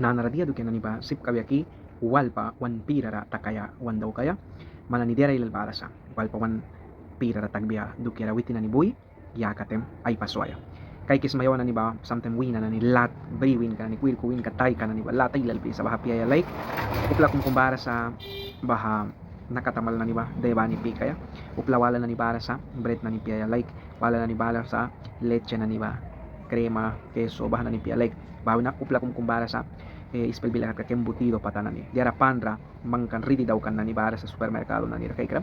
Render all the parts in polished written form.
nanaradia duke nani ba sip kabyaki walpa wan pirara takaya wan daw kaya manani dera ilal barasa walpa wan pirara tagbia duke ra witina ni boy yakatem ay paswaya kay kismayaw na ni ba something win na ni lat briwin ka ni quil kuwin katay ka na ni ba lat ilal sa baha piyaya like upla kung kumbara sa baha nakatamal na ni ba deba ni pikaya upla wala na ni bara sa bread na ni piyaya like wala na ni bala sa leche na ni ba krema queso baha na ni piyaya like bawa na upla kung kumbara sa ispel bilakat ka embutido patanan ni diara pandra mangkan ridi daw kan na ni bara sa supermerkado na ni kay krab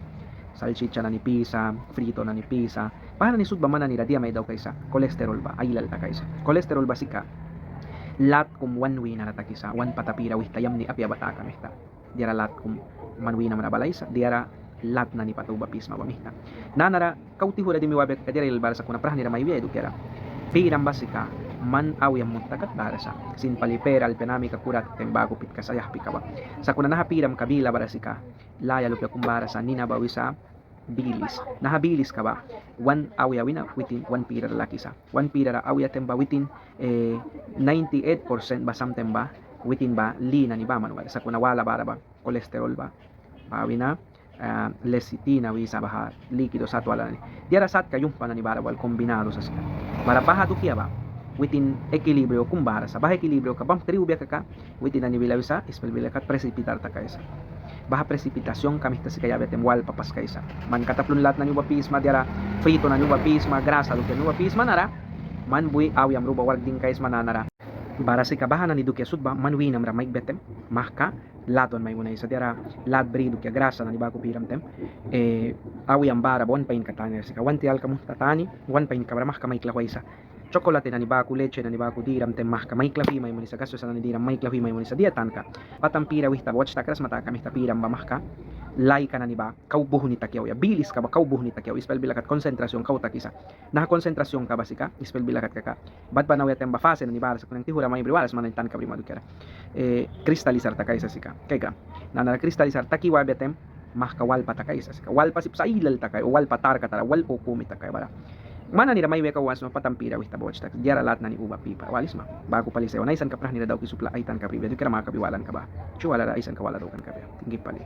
salchicha na ni pisa frito na ni pisa paano ni sud ba man na ni dia may daw kaysa kolesterol ba ay lalta kaysa kolesterol ba sika lat kum one way na natakisa one patapira wih tayam ni apya bata kamihta diara lat kum manwi na manabalay sa diara lat na ni patuba pisma pamihta nanara kauti hura di miwabe ka diara ilbar sa kuna prahni ramay wiya edukera piram basika man awyam muntakat barasa sin palipera alpenami kakurat tembago pit kasayah pikaba sa kuna nahapiram kabila barasika laya lupya kumbara sa nina bawisa bilis nahabilis ka ba one awya wina within one pira laki sa one pira awya temba within 98% ba something ba within ba lina ni ba manual sa kuna wala bara ba kolesterol ba bawina lecitina wisa baha likido sa wala ni diara sat kayong pananibara wal kombinado sa sika para paha dukia ba within equilibrio kumbara sa baha equilibrio ka bam triubya ka within anibila wisa ispel bila kat precipitar ta kaysa baha precipitación kami ta si kaya betem wal papas kaysa man kataplon lat na ni wapis diara frito na ni wapis grasa dukia ni wapis manara man buy awyam ruba wal ding kays mananara bara si kabahan ni dukia sudba manwi nam ramay betem mahka laton may muna isa diara lat bri dukia grasa na ni bago piram tem awyam bara bon pain katanya si kawanti al kamu tatani wan pain kabra mahka may klakwaysa chocolate na ni baku leche na ni baku diram tem mahka may klafi may munisa kaso sa na ni diram may klafi may munisa diatan ka patampira wihta watch takras mata kami tapiram ba mahka lay ka na ni ba kaubuh ni takyaw ya bilis ka ba kaubuh ni takyaw ispel bilakat konsentrasyon kau takisa nah konsentrasyon ka ba sika ispel bilakat ka bad pa nawya tem ba fase na ni bara sa kunang tihura may briwalas man tan ka primado kera kristalisar ta kaysa sika kay ka nanara kristalisar takiwa betem mahka wal pa ta kaysa sika wal pa sip sa ilal ta kay o wal patar ka tara wal po kumita kay bara mana ni ramay weka was no patampira wih taboch tak diara lat na ni uba pipa walis ma bago palisay na isan ka prah ni daw kisupla ay tan ka pribe kira makabiwalan ka ba chuwala ra isan ka wala daw kan ka tinggi pali